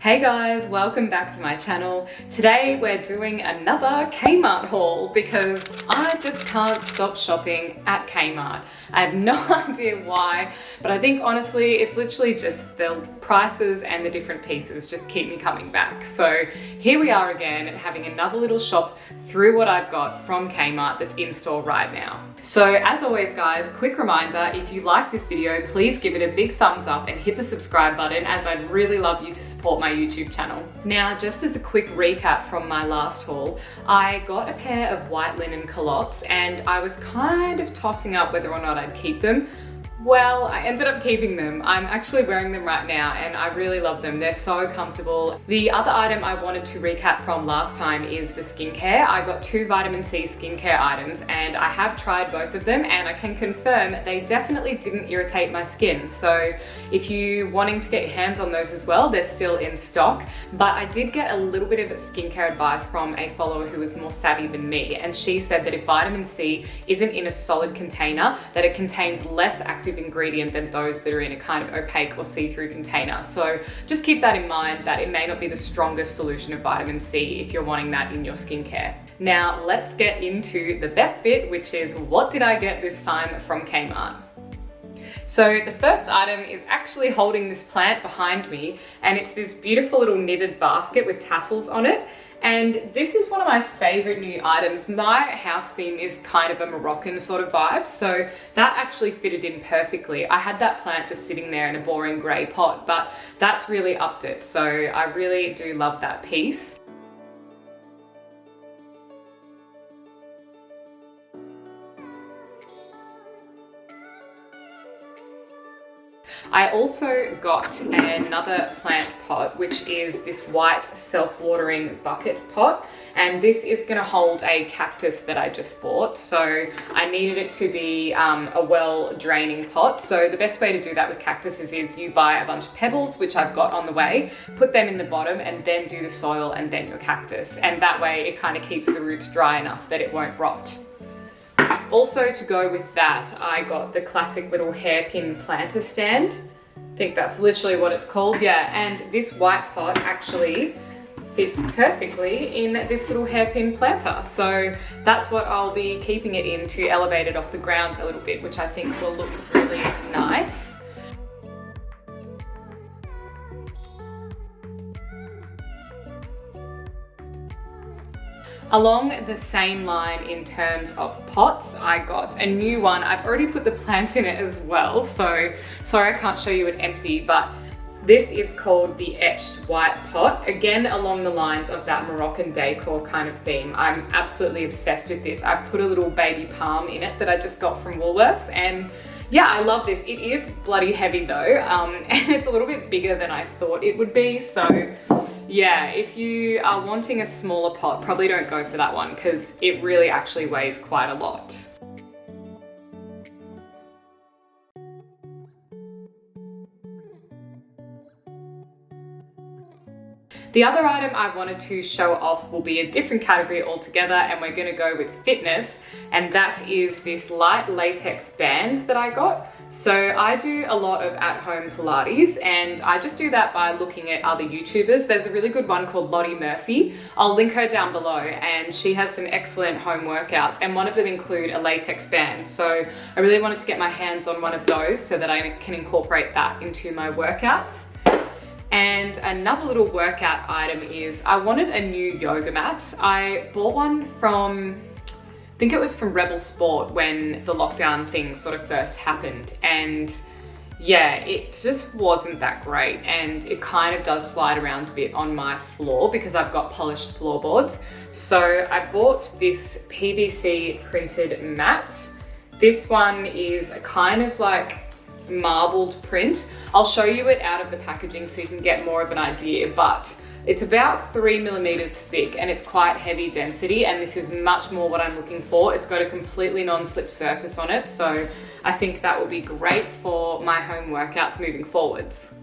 Hey guys, welcome back to my channel. Today we're doing another Kmart haul because I just can't stop shopping at Kmart. I have no idea why, but I think honestly it's literally just the prices and the different pieces just keep me coming back. So here we are again having another little shop through what I've got from Kmart that's in store right now. So as always guys, quick reminder, if you like this video, please give it a big thumbs up and hit the subscribe button as I'd really love you to support my YouTube channel. Now, just as a quick recap from my last haul, I got a pair of white linen culottes and I was kind of tossing up whether or not I'd keep them. Well, I ended up keeping them. I'm actually wearing them right now and I really love them. They're so comfortable. The other item I wanted to recap from last time is the skincare. I got 2 vitamin C skincare items and I have tried both of them and I can confirm they definitely didn't irritate my skin. So if you're wanting to get your hands on those as well, they're still in stock. But I did get a little bit of skincare advice from a follower who was more savvy than me, and she said that if vitamin C isn't in a solid container, that it contains less active ingredient than those that are in a kind of opaque or see-through container. So just keep that in mind, that it may not be the strongest solution of vitamin C if you're wanting that in your skincare. Now let's get into the best bit, which is what did I get this time from Kmart? So the first item is actually holding this plant behind me, and it's this beautiful little knitted basket with tassels on it. And this is one of my favorite new items. My house theme is kind of a Moroccan sort of vibe, so that actually fitted in perfectly. I had that plant just sitting there in a boring grey pot, but that's really upped it. So I really do love that piece. I also got another plant pot, which is this white self-watering bucket pot, and this is going to hold a cactus that I just bought. So I needed it to be a well-draining pot. So the best way to do that with cactuses is you buy a bunch of pebbles, which I've got on the way, put them in the bottom and then do the soil and then your cactus, and that way it kind of keeps the roots dry enough that it won't rot. Also, to go with that, I got the classic little hairpin planter stand. I think that's literally what it's called, yeah. And this white pot actually fits perfectly in this little hairpin planter. So that's what I'll be keeping it in to elevate it off the ground a little bit, which I think will look really nice. Along the same line in terms of pots, I got a new one. I've already put the plants in it as well, so sorry I can't show you it empty, but this is called the Etched White Pot. Again, along the lines of that Moroccan decor kind of theme. I'm absolutely obsessed with this. I've put a little baby palm in it that I just got from Woolworths, and yeah, I love this. It is bloody heavy though, and it's a little bit bigger than I thought it would be, so yeah, if you are wanting a smaller pot, probably don't go for that one because it really actually weighs quite a lot. The other item I wanted to show off will be a different category altogether, and we're going to go with fitness, and that is this light latex band that I got. So I do a lot of at-home Pilates, and I just do that by looking at other YouTubers. There's a really good one called Lottie Murphy. I'll link her down below, and she has some excellent home workouts, and one of them include a latex band. So I really wanted to get my hands on one of those so that I can incorporate that into my workouts. And another little workout item is I wanted a new yoga mat. I bought one from, I think it was from Rebel Sport when the lockdown thing sort of first happened, and yeah, it just wasn't that great, and it kind of does slide around a bit on my floor because I've got polished floorboards. So I bought this PVC printed mat. This one is a kind of like marbled print. I'll show you it out of the packaging so you can get more of an idea, but it's about 3 millimeters thick and it's quite heavy density, and this is much more what I'm looking for. It's got a completely non-slip surface on it, so I think that will be great for my home workouts moving forwards.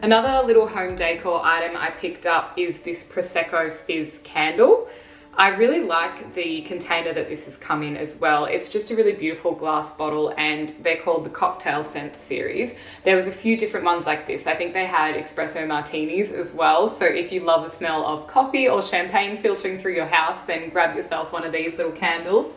Another little home decor item I picked up is this Prosecco Fizz candle. I really like the container that this has come in as well. It's just a really beautiful glass bottle and they're called the Cocktail Scent series. There was a few different ones like this. I think they had espresso martinis as well. So if you love the smell of coffee or champagne filtering through your house, then grab yourself one of these little candles.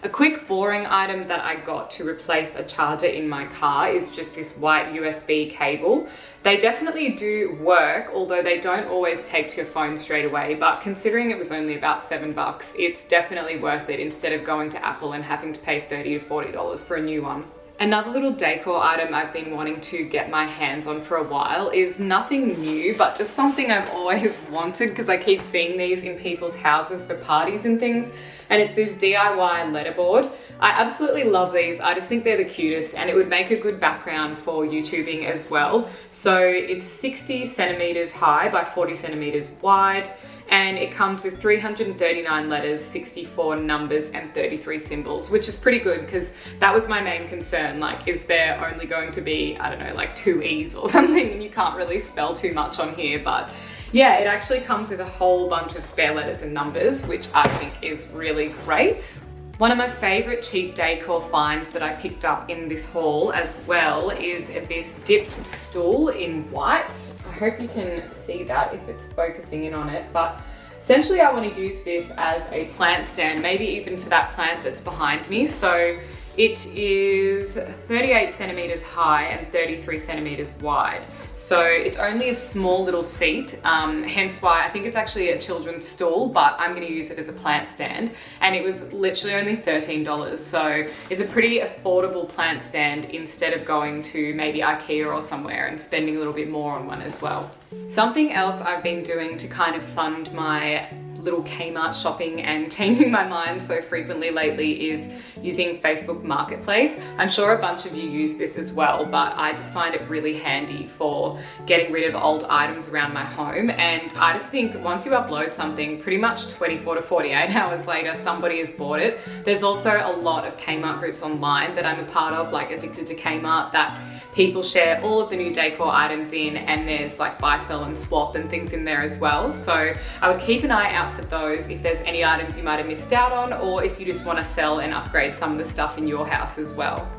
A quick boring item that I got to replace a charger in my car is just this white USB cable. They definitely do work, although they don't always take to your phone straight away, but considering it was only about $7, it's definitely worth it instead of going to Apple and having to pay $30 to $40 for a new one. Another little decor item I've been wanting to get my hands on for a while is nothing new, but just something I've always wanted because I keep seeing these in people's houses for parties and things. And it's this DIY letterboard. I absolutely love these. I just think they're the cutest and it would make a good background for YouTubing as well. So it's 60 centimeters high by 40 centimeters wide. And it comes with 339 letters, 64 numbers, and 33 symbols, which is pretty good because that was my main concern. Like, is there only going to be, I don't know, like 2 E's or something, and you can't really spell too much on here, but yeah, it actually comes with a whole bunch of spare letters and numbers, which I think is really great. One of my favorite cheap decor finds that I picked up in this haul as well is this dipped stool in white. I hope you can see that if it's focusing in on it, but essentially I want to use this as a plant stand, maybe even for that plant that's behind me. So it is 38 centimeters high and 33 centimeters wide. So it's only a small little seat, hence why I think it's actually a children's stool, but I'm going to use it as a plant stand. And it was literally only $13. So it's a pretty affordable plant stand instead of going to maybe IKEA or somewhere and spending a little bit more on one as well. Something else I've been doing to kind of fund my little Kmart shopping and changing my mind so frequently lately is using Facebook Marketplace. I'm sure a bunch of you use this as well, but I just find it really handy for getting rid of old items around my home. And I just think once you upload something, pretty much 24 to 48 hours later, somebody has bought it. There's also a lot of Kmart groups online that I'm a part of, like Addicted to Kmart, that people share all of the new decor items in, and there's like buy, sell and swap and things in there as well. So I would keep an eye out for those if there's any items you might have missed out on, or if you just want to sell and upgrade some of the stuff in your house as well.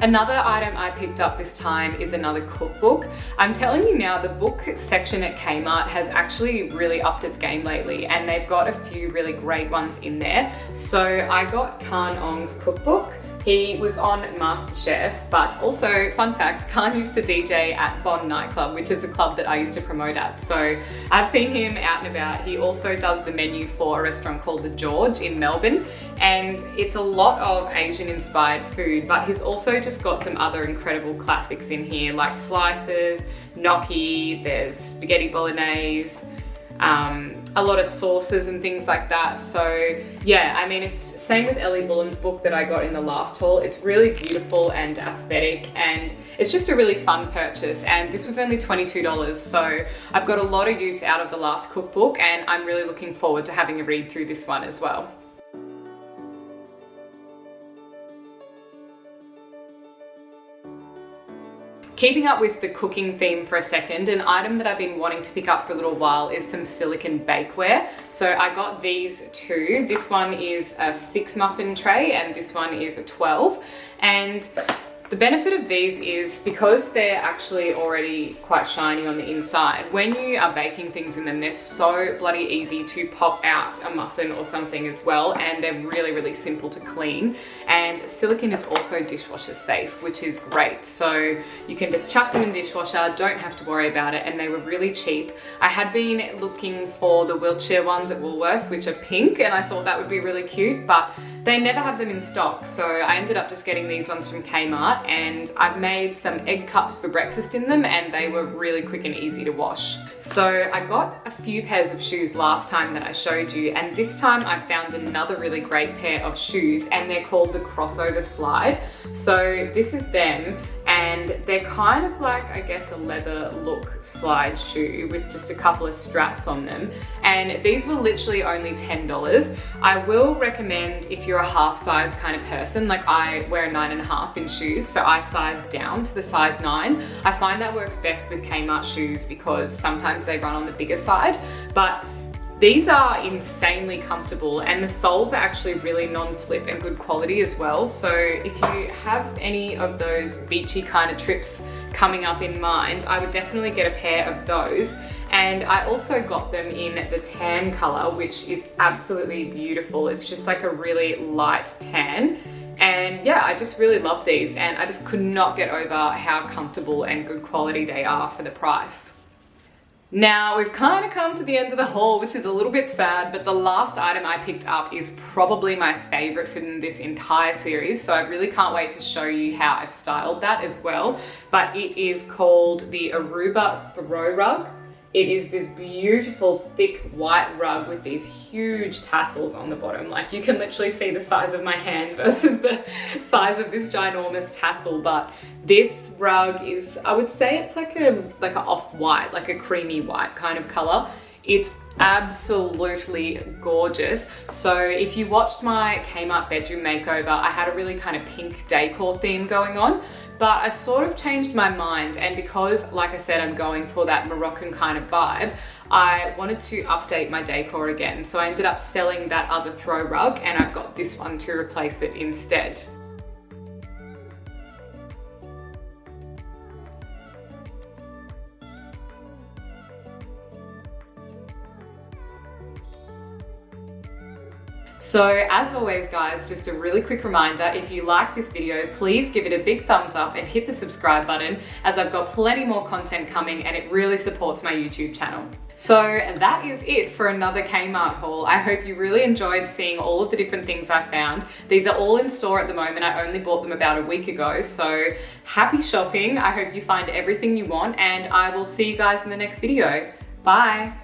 Another item I picked up this time is another cookbook. I'm telling you now, the book section at Kmart has actually really upped its game lately, and they've got a few really great ones in there. So I got Khanh Ong's Cookbook. He was on MasterChef, but also, fun fact, Khan used to DJ at Bond nightclub, which is a club that I used to promote at. So I've seen him out and about. He also does the menu for a restaurant called The George in Melbourne, and it's a lot of Asian inspired food, but he's also just got some other incredible classics in here, like slices, gnocchi, there's spaghetti bolognese, a lot of sauces and things like that. So yeah, I mean, it's same with Ellie Bullen's book that I got in the last haul. It's really beautiful and aesthetic, and it's just a really fun purchase, and this was only $22. So I've got a lot of use out of the last cookbook, and I'm really looking forward to having a read through this one as well. Keeping up with the cooking theme for a second, an item that I've been wanting to pick up for a little while is some silicone bakeware. So I got these two. This one is a 6 muffin tray and this one is a 12. And the benefit of these is because they're actually already quite shiny on the inside, when you are baking things in them, they're so bloody easy to pop out a muffin or something as well, and they're really, really simple to clean. And silicone is also dishwasher safe, which is great. So you can just chuck them in the dishwasher, don't have to worry about it, and they were really cheap. I had been looking for the Wiltshire ones at Woolworths, which are pink, and I thought that would be really cute, but they never have them in stock. So I ended up just getting these ones from Kmart, and I've made some egg cups for breakfast in them, and they were really quick and easy to wash. So I got a few pairs of shoes last time that I showed you, and this time I found another really great pair of shoes, and they're called the Crossover Slide. So this is them, and they're kind of like, I guess, a leather look slide shoe with just a couple of straps on them. And these were literally only $10. I will recommend if you're a half size kind of person, like I wear a 9.5 in shoes, so I size down to the size 9. I find that works best with Kmart shoes because sometimes they run on the bigger side, but these are insanely comfortable, and the soles are actually really non-slip and good quality as well. So if you have any of those beachy kind of trips coming up in mind, I would definitely get a pair of those. And I also got them in the tan color, which is absolutely beautiful. It's just like a really light tan. And yeah, I just really love these, and I just could not get over how comfortable and good quality they are for the price. Now, we've kind of come to the end of the haul, which is a little bit sad, but the last item I picked up is probably my favorite from this entire series, so I really can't wait to show you how I've styled that as well. But it is called the Aruba Throw Rug. It is this beautiful thick white rug with these huge tassels on the bottom. Like, you can literally see the size of my hand versus the size of this ginormous tassel. But this rug is, I would say it's like a off-white, like a creamy white kind of color. It's absolutely gorgeous. So if you watched my Kmart bedroom makeover, I had a really kind of pink decor theme going on. But I sort of changed my mind, and because, like I said, I'm going for that Moroccan kind of vibe, I wanted to update my decor again. So I ended up selling that other throw rug, and I've got this one to replace it instead. So as always guys, just a really quick reminder, if you like this video, please give it a big thumbs up and hit the subscribe button, as I've got plenty more content coming and it really supports my YouTube channel. So that is it for another Kmart haul. I hope you really enjoyed seeing all of the different things I found. These are all in store at the moment. I only bought them about a week ago, so happy shopping. I hope you find everything you want, and I will see you guys in the next video. Bye.